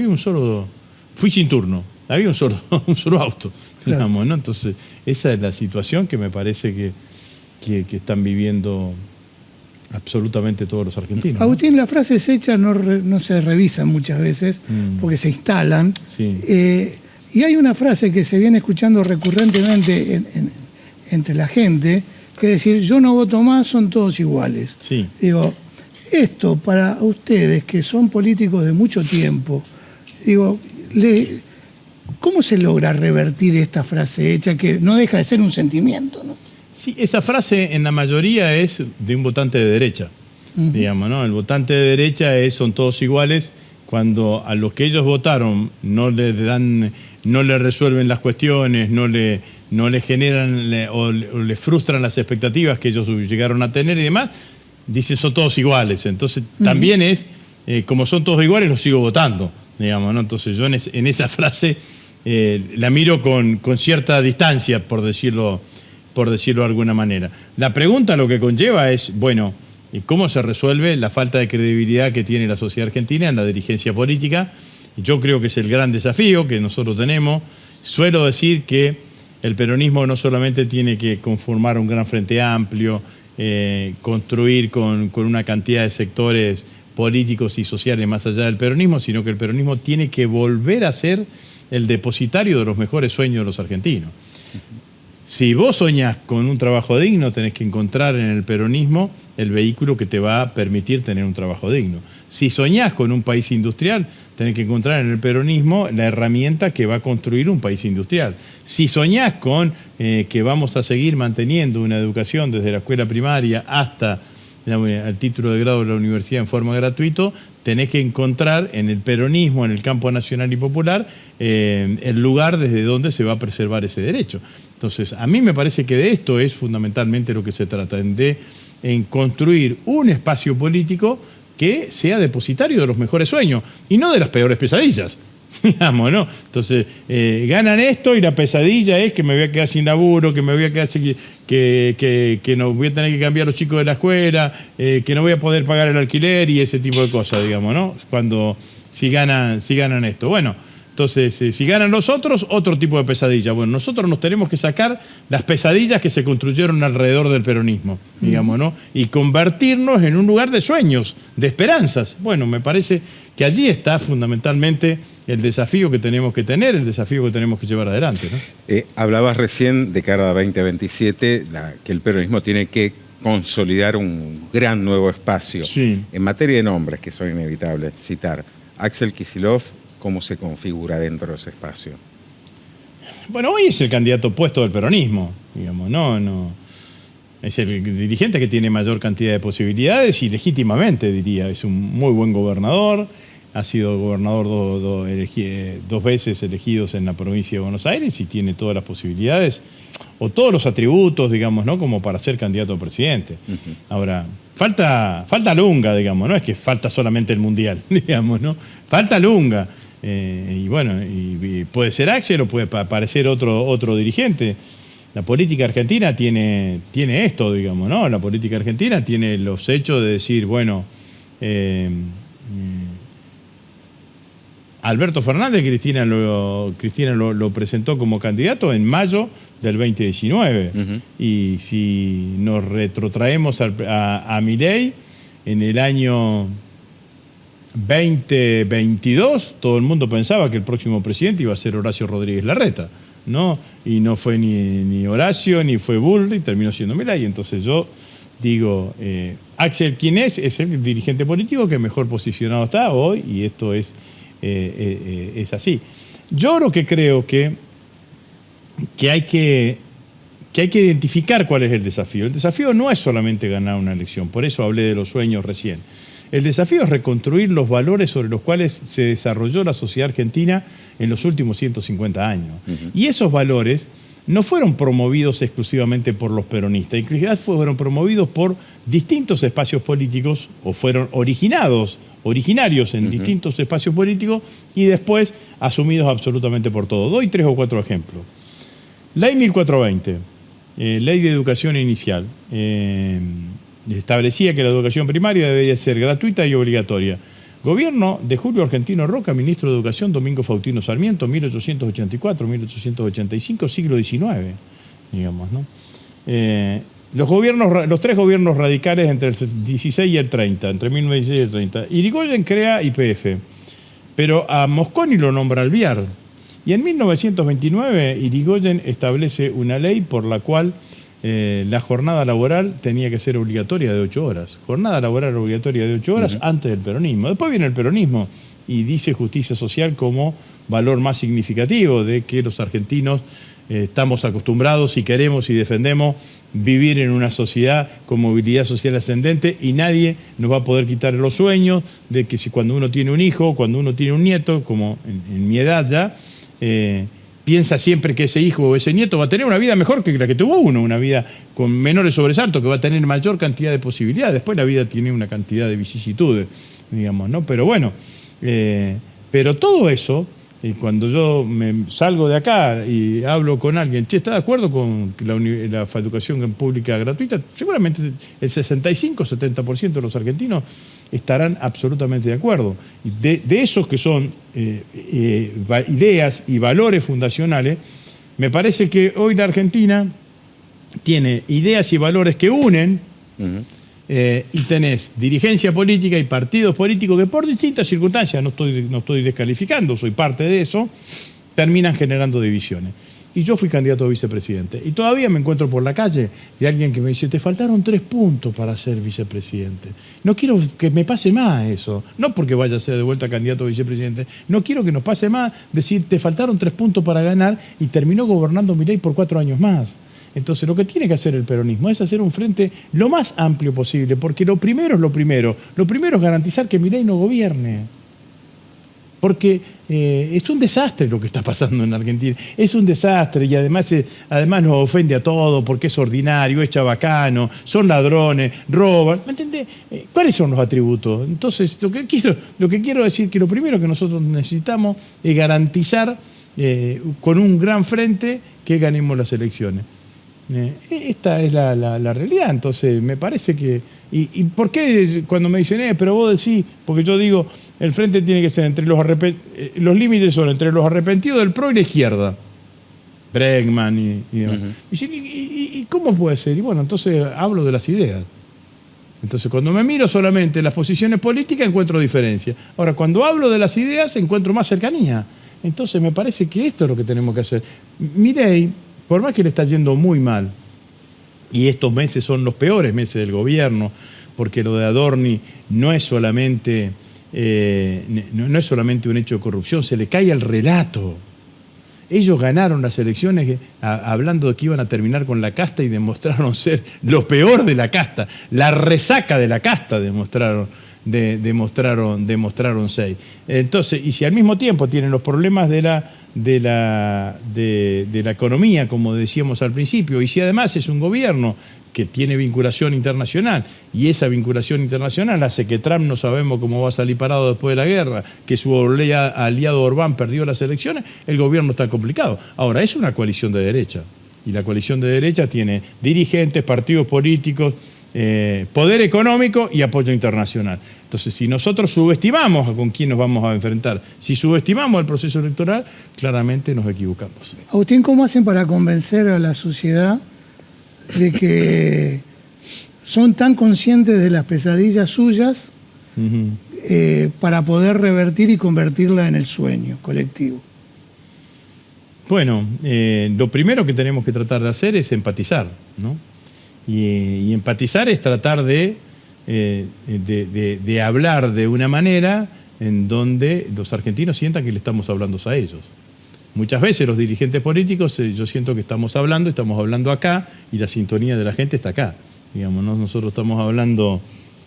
Fui sin turno. Había un solo auto, digamos, ¿no? Entonces, esa es la situación que me parece que están viviendo absolutamente todos los argentinos. Agustín, las frases hechas no se revisan muchas veces porque se instalan. Sí. Y hay una frase que se viene escuchando recurrentemente entre la gente, que es decir, yo no voto más, son todos iguales. Sí. Digo, esto para ustedes que son políticos de mucho tiempo, digo, ¿cómo se logra revertir esta frase hecha que no deja de ser un sentimiento, ¿no? Sí, esa frase en la mayoría es de un votante de derecha, digamos, ¿no? El votante de derecha son todos iguales cuando a los que ellos votaron no le resuelven las cuestiones, no le generan o le frustran las expectativas que ellos llegaron a tener y demás, dice son todos iguales. Entonces también es, como son todos iguales, los sigo votando, digamos, ¿no? Entonces yo en esa frase la miro con cierta distancia, por decirlo de alguna manera. La pregunta lo que conlleva es, bueno, ¿cómo se resuelve la falta de credibilidad que tiene la sociedad argentina en la dirigencia política? Yo creo que es el gran desafío que nosotros tenemos. Suelo decir que el peronismo no solamente tiene que conformar un gran frente amplio, construir con una cantidad de sectores políticos y sociales más allá del peronismo, sino que el peronismo tiene que volver a ser el depositario de los mejores sueños de los argentinos. Si vos soñás con un trabajo digno, tenés que encontrar en el peronismo el vehículo que te va a permitir tener un trabajo digno. Si soñás con un país industrial, tenés que encontrar en el peronismo la herramienta que va a construir un país industrial. Si soñás con que vamos a seguir manteniendo una educación desde la escuela primaria hasta el título de grado de la universidad en forma gratuita, tenés que encontrar en el peronismo, en el campo nacional y popular, el lugar desde donde se va a preservar ese derecho. Entonces, a mí me parece que de esto es fundamentalmente lo que se trata, en construir un espacio político que sea depositario de los mejores sueños y no de las peores pesadillas. Digamos, ¿no? Entonces, ganan esto y la pesadilla es que me voy a quedar sin laburo, que me voy a quedar que no voy a tener que cambiar a los chicos de la escuela, que no voy a poder pagar el alquiler y ese tipo de cosas, digamos, ¿no? Si ganan esto. Bueno, entonces, si ganan los otros, otro tipo de pesadilla. Bueno, nosotros nos tenemos que sacar las pesadillas que se construyeron alrededor del peronismo, digamos, ¿no? Y convertirnos en un lugar de sueños, de esperanzas. Bueno, me parece que allí está fundamentalmente el desafío que tenemos que tener, el desafío que tenemos que llevar adelante, ¿no? Hablabas recién de cara a 2027, que el peronismo tiene que consolidar un gran nuevo espacio. Sí. En materia de nombres, que son inevitables citar, Axel Kicillof, ¿cómo se configura dentro de ese espacio? Bueno, hoy es el candidato opuesto del peronismo, digamos, no. Es el dirigente que tiene mayor cantidad de posibilidades y legítimamente, diría. Es un muy buen gobernador, ha sido gobernador dos veces elegidos en la provincia de Buenos Aires y tiene todas las posibilidades o todos los atributos, digamos, ¿no? Como para ser candidato a presidente. Ahora, falta lunga, digamos, no es que falta solamente el mundial, digamos, ¿no? Falta lunga. Y bueno, y puede ser Axel o puede aparecer otro dirigente. La política argentina tiene esto, digamos, ¿no? La política argentina tiene los hechos de decir, bueno, Alberto Fernández, Cristina lo presentó como candidato en mayo del 2019. Y si nos retrotraemos a Milei, en el año 2022, todo el mundo pensaba que el próximo presidente iba a ser Horacio Rodríguez Larreta, ¿no? Y no fue ni Horacio, ni fue Bullrich, terminó siendo Milei. Entonces yo digo, Axel, ¿quién es? Es el dirigente político que mejor posicionado está hoy, y esto es así. Yo lo que creo que hay que identificar cuál es el desafío. El desafío no es solamente ganar una elección, por eso hablé de los sueños recién. El desafío es reconstruir los valores sobre los cuales se desarrolló la sociedad argentina en los últimos 150 años. Y esos valores no fueron promovidos exclusivamente por los peronistas, en realidad fueron promovidos por distintos espacios políticos, o fueron originarios en distintos espacios políticos y después asumidos absolutamente por todos. Doy 3 o 4 ejemplos. Ley 1420, Ley de Educación Inicial, establecía que la educación primaria debía ser gratuita y obligatoria. Gobierno de Julio Argentino Roca, ministro de Educación Domingo Faustino Sarmiento, 1884-1885, siglo XIX, digamos, ¿no? Los 3 gobiernos radicales entre el 16 y el 30, entre 1916 y el 30. Irigoyen crea YPF, pero a Mosconi lo nombra Alvear. Y en 1929 Irigoyen establece una ley por la cual la jornada laboral tenía que ser obligatoria de 8 horas. Jornada laboral obligatoria de 8 horas antes del peronismo. Después viene el peronismo y dice justicia social como valor más significativo de que los argentinos estamos acostumbrados y queremos y defendemos vivir en una sociedad con movilidad social ascendente, y nadie nos va a poder quitar los sueños de que si cuando uno tiene un hijo, cuando uno tiene un nieto, como en mi edad ya, piensa siempre que ese hijo o ese nieto va a tener una vida mejor que la que tuvo uno, una vida con menores sobresaltos, que va a tener mayor cantidad de posibilidades. Después la vida tiene una cantidad de vicisitudes, digamos, ¿no? Pero bueno, pero todo eso, cuando yo me salgo de acá y hablo con alguien, che, ¿está de acuerdo con la educación pública gratuita? Seguramente el 65-70% de los argentinos estarán absolutamente de acuerdo. De esos que son ideas y valores fundacionales, me parece que hoy la Argentina tiene ideas y valores que unen, y tenés dirigencia política y partidos políticos que por distintas circunstancias, no estoy descalificando, soy parte de eso, terminan generando divisiones. Y yo fui candidato a vicepresidente. Y todavía me encuentro por la calle de alguien que me dice, te faltaron 3 puntos para ser vicepresidente. No quiero que me pase más eso. No porque vaya a ser de vuelta candidato a vicepresidente. No quiero que nos pase más decir, te faltaron 3 puntos para ganar y terminó gobernando Milei por 4 años más. Entonces, lo que tiene que hacer el peronismo es hacer un frente lo más amplio posible, porque lo primero es lo primero. Lo primero es garantizar que Milei no gobierne. Porque es un desastre lo que está pasando en Argentina. Es un desastre, y además nos ofende a todos porque es ordinario, es chabacano, son ladrones, roban. ¿Me entendés? ¿Cuáles son los atributos? Entonces, lo que quiero decir que lo primero que nosotros necesitamos es garantizar con un gran frente que ganemos las elecciones. Esta es la realidad. Entonces me parece que... ¿Y por qué cuando me dicen, pero vos decís? Porque yo digo, el frente tiene que ser entre los límites son entre los arrepentidos del PRO y la izquierda. Bregman y demás. ¿Y cómo puede ser? Y bueno, entonces hablo de las ideas. Entonces cuando me miro solamente las posiciones políticas encuentro diferencia. Ahora, cuando hablo de las ideas encuentro más cercanía. Entonces me parece que esto es lo que tenemos que hacer. Milei, por más que le está yendo muy mal, y estos meses son los peores meses del gobierno, porque lo de Adorni no es solamente un hecho de corrupción, se le cae el relato. Ellos ganaron las elecciones hablando de que iban a terminar con la casta y demostraron ser lo peor de la casta, la resaca de la casta demostraron ser. Entonces, y si al mismo tiempo tienen los problemas de la economía, como decíamos al principio, y si además es un gobierno que tiene vinculación internacional, y esa vinculación internacional hace que Trump no sabemos cómo va a salir parado después de la guerra, que su aliado Orbán perdió las elecciones, el gobierno está complicado. Ahora, es una coalición de derecha, y la coalición de derecha tiene dirigentes, partidos políticos, poder económico y apoyo internacional. Entonces, si nosotros subestimamos a con quién nos vamos a enfrentar, si subestimamos el proceso electoral, claramente nos equivocamos. Agustín, ¿cómo hacen para convencer a la sociedad de que son tan conscientes de las pesadillas suyas para poder revertir y convertirla en el sueño colectivo? Bueno, lo primero que tenemos que tratar de hacer es empatizar, ¿no? Y empatizar es tratar de hablar de una manera en donde los argentinos sientan que le estamos hablando a ellos. Muchas veces los dirigentes políticos, yo siento que estamos hablando acá y la sintonía de la gente está acá. Digamos, ¿no? Nosotros estamos hablando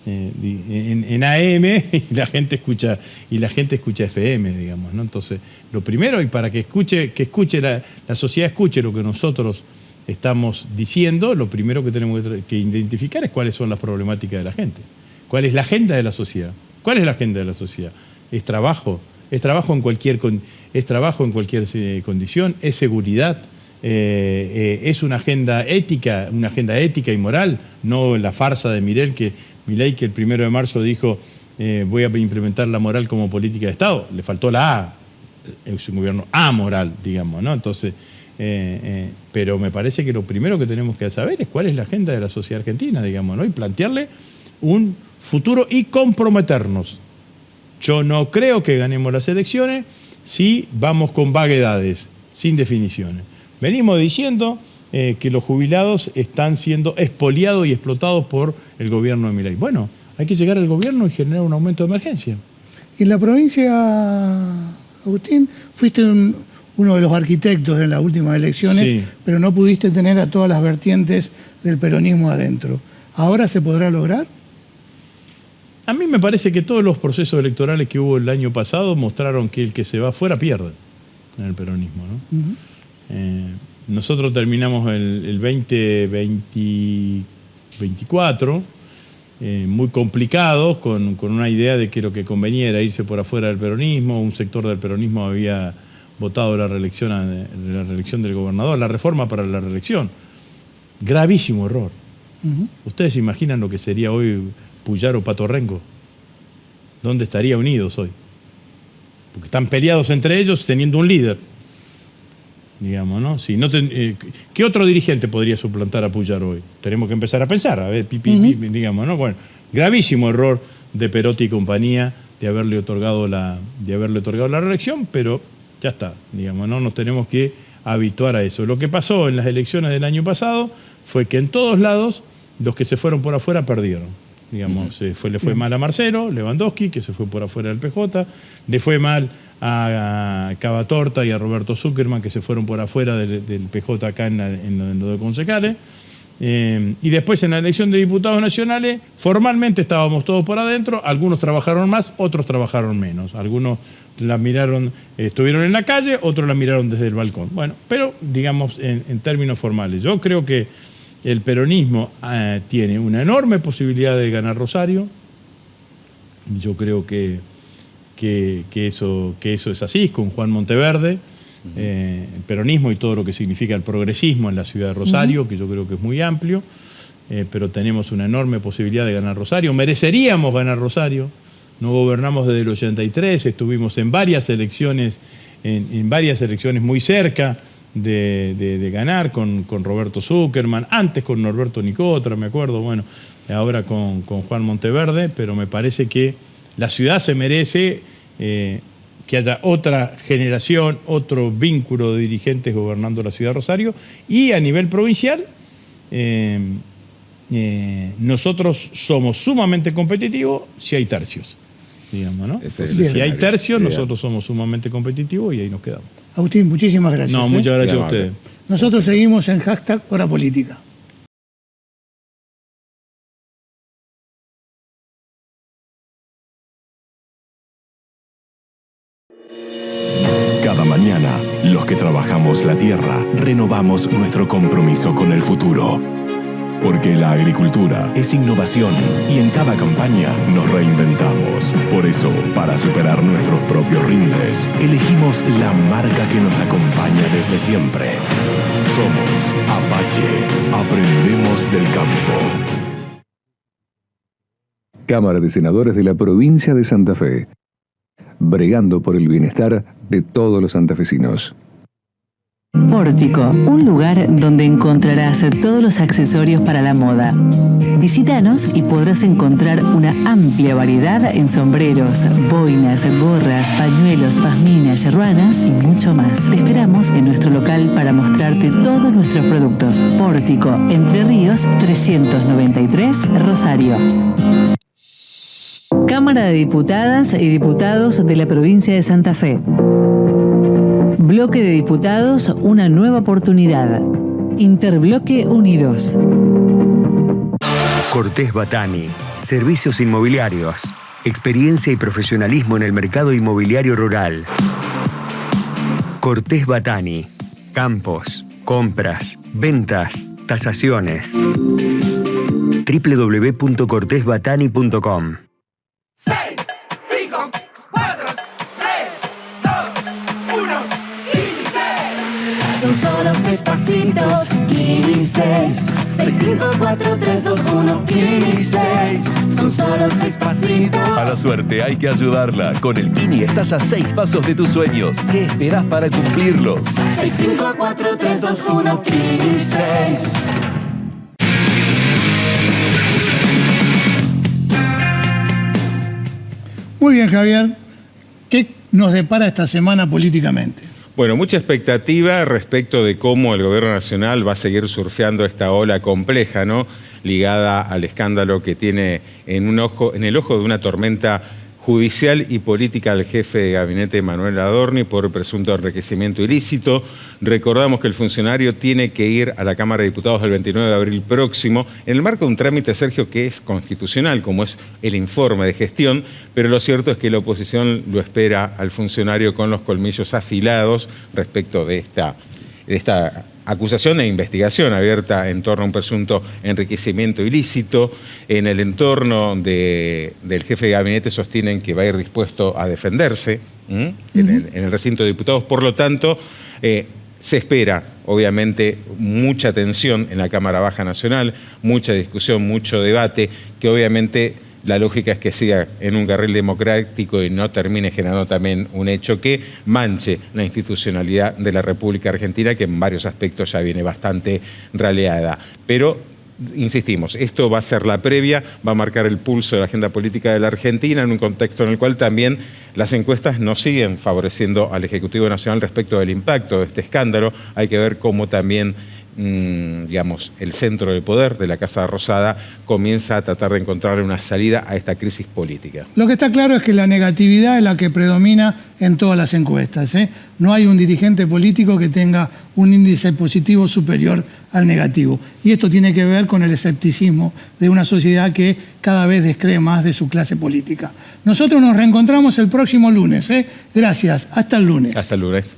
en AM y la gente escucha FM, digamos, ¿no? Entonces, lo primero, y para que la sociedad escuche lo que nosotros estamos diciendo, lo primero que tenemos que identificar es cuáles son las problemáticas de la gente. ¿Cuál es la agenda de la sociedad? ¿Cuál es la agenda de la sociedad? ¿Es trabajo? ¿Es trabajo en cualquier condición? ¿Es seguridad? ¿Es una agenda ética y moral? No la farsa de Milei que el 1 de marzo dijo voy a implementar la moral como política de Estado. Le faltó la A. Es un gobierno amoral, digamos, ¿no? Entonces, pero me parece que lo primero que tenemos que saber es cuál es la agenda de la sociedad argentina, digamos, ¿no? Y plantearle un futuro y comprometernos. Yo no creo que ganemos las elecciones si vamos con vaguedades, sin definiciones. Venimos diciendo que los jubilados están siendo expoliados y explotados por el gobierno de Milei. Bueno, hay que llegar al gobierno y generar un aumento de emergencia. Y en la provincia, Agustín, fuiste uno de los arquitectos de las últimas elecciones, sí, pero no pudiste tener a todas las vertientes del peronismo adentro. ¿Ahora se podrá lograr? A mí me parece que todos los procesos electorales que hubo el año pasado mostraron que el que se va afuera pierde en el peronismo, ¿no? Uh-huh. Nosotros terminamos el 2024 muy complicados, con una idea de que lo que convenía era irse por afuera del peronismo. Un sector del peronismo había votado la reelección del gobernador, la reforma para la reelección. Gravísimo error. Uh-huh. ¿Ustedes se imaginan lo que sería hoy Puyar o Pato Rengo? ¿Dónde estaría Unidos hoy? Porque están peleados entre ellos teniendo un líder. Digamos, ¿no? Si no ¿qué otro dirigente podría suplantar a Puyar hoy? Tenemos que empezar a pensar, a ver, digamos, ¿no? Bueno, gravísimo error de Perotti y compañía de haberle otorgado la reelección, pero ya está, digamos, ¿no? Nos tenemos que habituar a eso. Lo que pasó en las elecciones del año pasado fue que en todos lados los que se fueron por afuera perdieron. Digamos, le fue mal a Marcelo Lewandowski, que se fue por afuera del PJ, le fue mal a Cavatorta y a Roberto Zuckerman, que se fueron por afuera del PJ acá en lo de concejales. Y después en la elección de diputados nacionales, formalmente estábamos todos por adentro, algunos trabajaron más, otros trabajaron menos. Algunos la miraron, estuvieron en la calle, otros la miraron desde el balcón. Bueno, pero digamos en términos formales, yo creo que el peronismo tiene una enorme posibilidad de ganar Rosario. Yo creo que eso es así, con Juan Monteverde, el peronismo y todo lo que significa el progresismo en la ciudad de Rosario, que yo creo que es muy amplio, pero tenemos una enorme posibilidad de ganar Rosario. Mereceríamos ganar Rosario. No gobernamos desde el 83, estuvimos en varias elecciones, muy cerca de ganar con Roberto Zuckerman, antes con Norberto Nicotra, me acuerdo, bueno, ahora con Juan Monteverde, pero me parece que la ciudad se merece que haya otra generación, otro vínculo de dirigentes gobernando la ciudad de Rosario, y a nivel provincial nosotros somos sumamente competitivos si hay tercios, digamos, ¿no? Entonces, si hay tercios, nosotros somos sumamente competitivos y ahí nos quedamos. Agustín, muchísimas gracias. No, muchas gracias a ustedes. Nosotros seguimos en #HoraPolítica. Cada mañana, los que trabajamos la tierra, renovamos nuestro compromiso con el futuro. Porque la agricultura es innovación y en cada campaña nos reinventamos. Por eso, para superar nuestros propios rindes, elegimos la marca que nos acompaña desde siempre. Somos Apache. Aprendemos del campo. Cámara de Senadores de la Provincia de Santa Fe. Bregando por el bienestar de todos los santafesinos. Pórtico, un lugar donde encontrarás todos los accesorios para la moda. Visítanos y podrás encontrar una amplia variedad en sombreros, boinas, gorras, pañuelos, pazminas, ruanas y mucho más. Te esperamos en nuestro local para mostrarte todos nuestros productos. Pórtico, Entre Ríos, 393, Rosario. Cámara de Diputadas y Diputados de la Provincia de Santa Fe. Bloque de Diputados, una nueva oportunidad. Interbloque Unidos. Cortés Batani, servicios inmobiliarios, experiencia y profesionalismo en el mercado inmobiliario rural. Cortés Batani, campos, compras, ventas, tasaciones. www.cortesbatani.com. 6, 5, 4, 3, 2, 1, inicie. Son solo 6 pasitos, Kini 6. 6, 5, 4, 3, 2, 1, Kini 6. Son solo 6 pasitos. A la suerte hay que ayudarla. Con el Kini estás a 6 pasos de tus sueños. ¿Qué esperás para cumplirlos? 6, 5, 4, 3, 2, 1, Kini 6. Muy bien, Javier. ¿Qué nos depara esta semana políticamente? Bueno, mucha expectativa respecto de cómo el gobierno nacional va a seguir surfeando esta ola compleja, ¿no? Ligada al escándalo que tiene en el ojo de una tormenta judicial y política al jefe de gabinete Manuel Adorni por presunto enriquecimiento ilícito. Recordamos que el funcionario tiene que ir a la Cámara de Diputados el 29 de abril próximo, en el marco de un trámite, Sergio, que es constitucional, como es el informe de gestión, pero lo cierto es que la oposición lo espera al funcionario con los colmillos afilados respecto de esta acusación e investigación abierta en torno a un presunto enriquecimiento ilícito. En el entorno del jefe de gabinete sostienen que va a ir dispuesto a defenderse en el recinto de diputados. Por lo tanto, se espera, obviamente, mucha tensión en la Cámara Baja Nacional, mucha discusión, mucho debate, que obviamente la lógica es que siga en un carril democrático y no termine generando también un hecho que manche la institucionalidad de la República Argentina, que en varios aspectos ya viene bastante raleada. Pero, insistimos, esto va a ser la previa, va a marcar el pulso de la agenda política de la Argentina en un contexto en el cual también las encuestas no siguen favoreciendo al Ejecutivo Nacional respecto del impacto de este escándalo. Hay que ver cómo también digamos, el centro del poder de la Casa Rosada comienza a tratar de encontrar una salida a esta crisis política. Lo que está claro es que la negatividad es la que predomina en todas las encuestas, ¿eh? No hay un dirigente político que tenga un índice positivo superior al negativo. Y esto tiene que ver con el escepticismo de una sociedad que cada vez descree más de su clase política. Nosotros nos reencontramos el próximo lunes, ¿eh? Gracias. Hasta el lunes. Hasta el lunes.